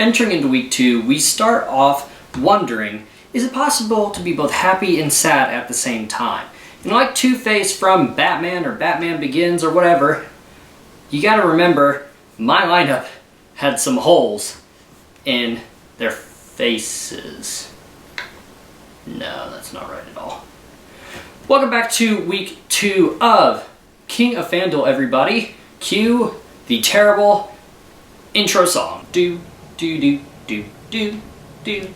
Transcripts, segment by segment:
entering into week 2, we start off wondering, is it possible to be both happy and sad at the same time? And like Two-Face from Batman or Batman Begins or whatever, you gotta remember, my lineup had some holes in their faces. No, that's not right at all. Welcome back to week 2 of King of FanDuel, everybody. Cue the terrible intro song. Do, do, do, do, do, do.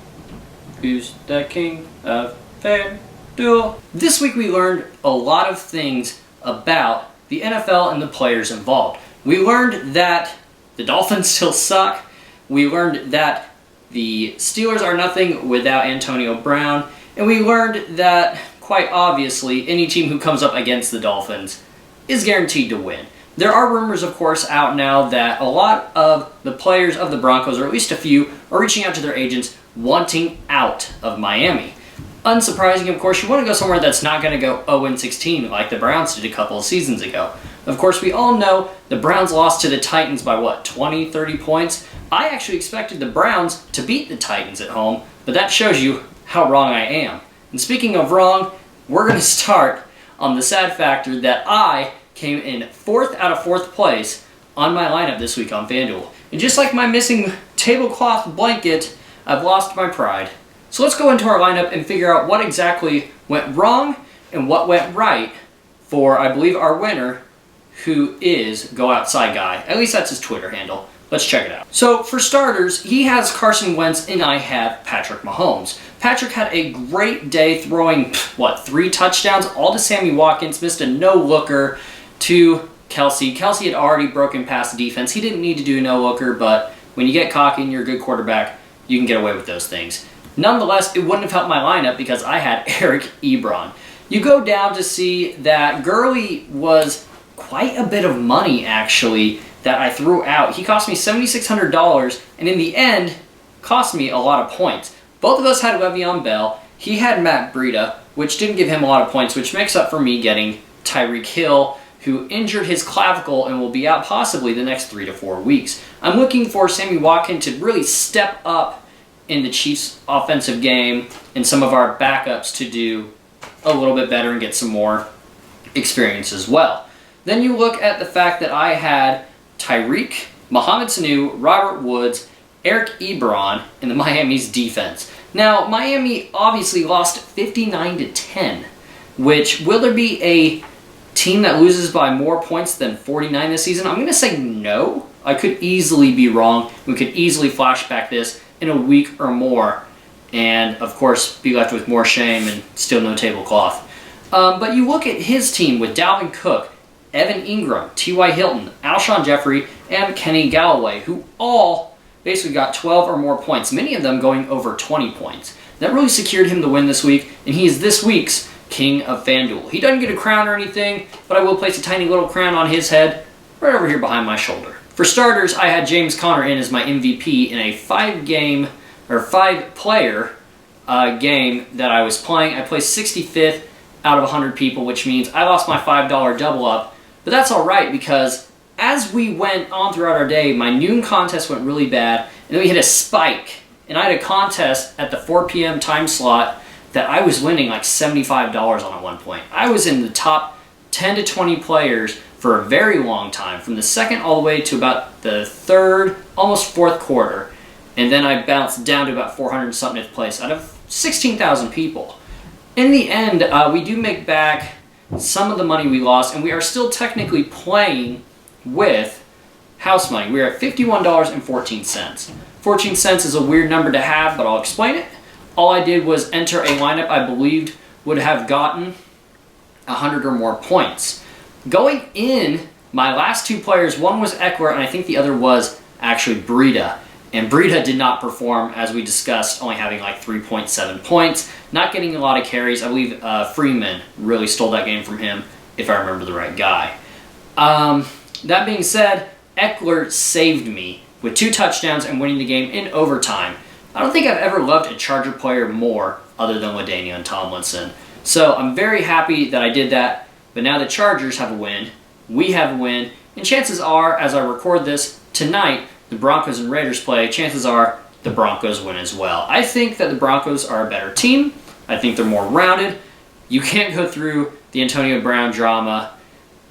Who's the king of FanDuel? This week we learned a lot of things about the NFL and the players involved. We learned that the Dolphins still suck. We learned that the Steelers are nothing without Antonio Brown. And we learned that, quite obviously, any team who comes up against the Dolphins is guaranteed to win. There are rumors, of course, out now that a lot of the players of the Broncos, or at least a few, are reaching out to their agents wanting out of Miami. Unsurprising, of course, you want to go somewhere that's not going to go 0-16 like the Browns did a couple of seasons ago. Of course, we all know the Browns lost to the Titans by, what, 20, 30 points? I actually expected the Browns to beat the Titans at home, but that shows you how wrong I am. And speaking of wrong, we're going to start on the sad factor that I came in 4th out of 4th place on my lineup this week on FanDuel. And just like my missing tablecloth blanket, I've lost my pride. So let's go into our lineup and figure out what exactly went wrong and what went right for, I believe, our winner, who is Go Outside Guy. At least that's his Twitter handle. Let's check it out. So for starters, he has Carson Wentz and I have Patrick Mahomes. Patrick had a great day throwing, 3 touchdowns, all to Sammy Watkins, missed a no-looker to Kelsey. Kelsey had already broken past the defense. He didn't need to do a no-looker, but when you get cocky and you're a good quarterback, you can get away with those things. Nonetheless, it wouldn't have helped my lineup because I had Eric Ebron. You go down to see that Gurley was quite a bit of money, actually, that I threw out. He cost me $7,600, and in the end, cost me a lot of points. Both of us had Le'Veon Bell. He had Matt Breida, which didn't give him a lot of points, which makes up for me getting Tyreek Hill, who injured his clavicle and will be out possibly the next 3 to 4 weeks. I'm looking for Sammy Watkins to really step up in the Chiefs' offensive game and some of our backups to do a little bit better and get some more experience as well. Then you look at the fact that I had Tyreek, Mohamed Sanu, Robert Woods, Eric Ebron, and the Miami's defense. Now, Miami obviously lost 59-10, which, will there be a team that loses by more points than 49 this season? I'm going to say no. I could easily be wrong. We could easily flashback this in a week or more and, of course, be left with more shame and still no tablecloth. But you look at his team with Dalvin Cook, Evan Ingram, T.Y. Hilton, Alshon Jeffrey, and Kenny Galloway, who all basically got 12 or more points, many of them going over 20 points. That really secured him the win this week, and he is this week's King of FanDuel. He doesn't get a crown or anything, but I will place a tiny little crown on his head right over here behind my shoulder. For starters, I had James Conner in as my MVP in a 5-player game that I was playing. I placed 65th out of 100 people, which means I lost my $5 double up. But that's alright because as we went on throughout our day, my noon contest went really bad, and then we hit a spike. And I had a contest at the 4 p.m. time slot that I was winning like $75 on at one point. I was in the top 10 to 20 players for a very long time, from the second all the way to about the 3rd, almost 4th quarter. And then I bounced down to about 400-something place out of 16,000 people. In the end, we do make back some of the money we lost, and we are still technically playing with house money. We're at $51.14. 14 cents is a weird number to have, but I'll explain it. All I did was enter a lineup I believed would have gotten 100 or more points. Going in, my last 2 players, one was Eckler, and I think the other was actually Breida. And Breida did not perform, as we discussed, only having like 3.7 points, not getting a lot of carries. I believe Freeman really stole that game from him, if I remember the right guy. That being said, Eckler saved me with 2 touchdowns and winning the game in overtime. I don't think I've ever loved a Charger player more other than LaDainian Tomlinson. So I'm very happy that I did that. But now the Chargers have a win, we have a win, and chances are, as I record this tonight, the Broncos and Raiders play, chances are the Broncos win as well. I think that the Broncos are a better team. I think they're more rounded. You can't go through the Antonio Brown drama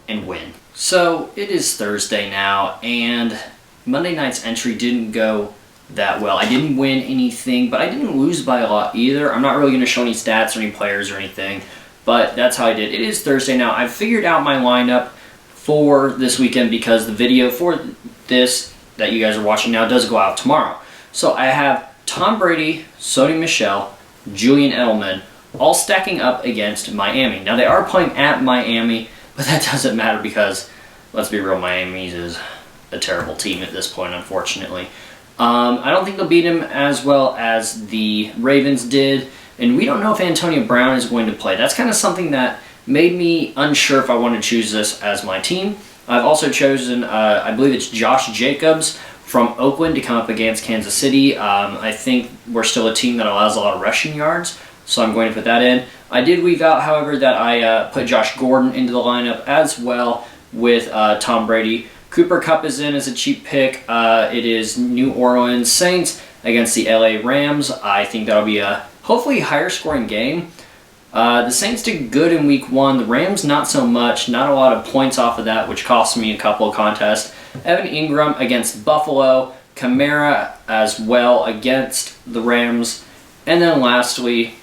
and win. So it is Thursday now, and Monday night's entry didn't go that well. I didn't win anything, but I didn't lose by a lot either. I'm not really going to show any stats or any players or anything, but that's how I did. It is Thursday now. I've figured out my lineup for this weekend because the video for this that you guys are watching now does go out tomorrow. So I have Tom Brady, Sony Michel, Julian Edelman, all stacking up against Miami. Now they are playing at Miami, but that doesn't matter because, let's be real, Miami is a terrible team at this point, unfortunately. I don't think they'll beat him as well as the Ravens did, and we don't know if Antonio Brown is going to play. That's kind of something that made me unsure if I want to choose this as my team. I've also chosen, I believe it's Josh Jacobs from Oakland to come up against Kansas City. I think we're still a team that allows a lot of rushing yards, so I'm going to put that in. I did weave out, however, that I put Josh Gordon into the lineup as well with Tom Brady. Cooper Kupp is in as a cheap pick. It is New Orleans Saints against the LA Rams. I think that'll be a hopefully higher scoring game. The Saints did good in week 1. The Rams not so much. Not a lot of points off of that, which cost me a couple of contests. Evan Ingram against Buffalo. Kamara as well against the Rams. And then lastly,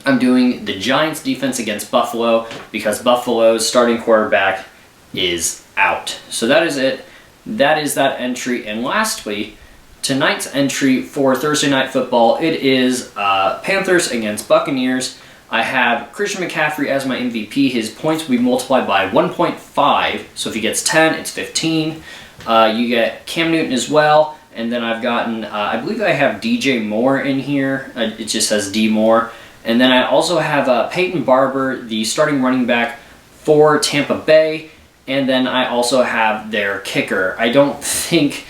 I'm doing the Giants defense against Buffalo because Buffalo's starting quarterback is out. So that is it. That is that entry. And lastly, tonight's entry for Thursday Night Football, it is Panthers against Buccaneers. I have Christian McCaffrey as my MVP. His points will be multiplied by 1.5. So if he gets 10, it's 15. You get Cam Newton as well. And then I've gotten, I believe I have DJ Moore in here. It just says D Moore. And then I also have Peyton Barber, the starting running back for Tampa Bay. And then I also have their kicker. I don't think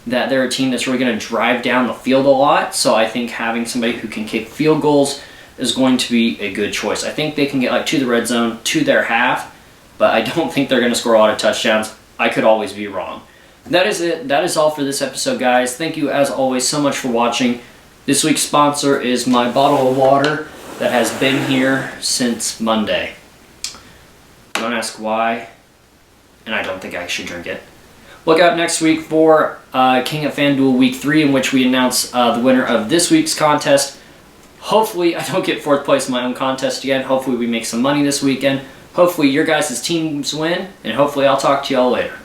that they're a team that's really going to drive down the field a lot. So I think having somebody who can kick field goals is going to be a good choice. I think they can get like to the red zone, to their half, but I don't think they're going to score a lot of touchdowns. I could always be wrong. That is it. That is all for this episode, guys. Thank you, as always, so much for watching. This week's sponsor is my bottle of water that has been here since Monday. Don't ask why, and I don't think I should drink it. Look out next week for King of FanDuel Week 3, in which we announce the winner of this week's contest. Hopefully, I don't get 4th place in my own contest again. Hopefully, we make some money this weekend. Hopefully, your guys' teams win, and hopefully, I'll talk to y'all later.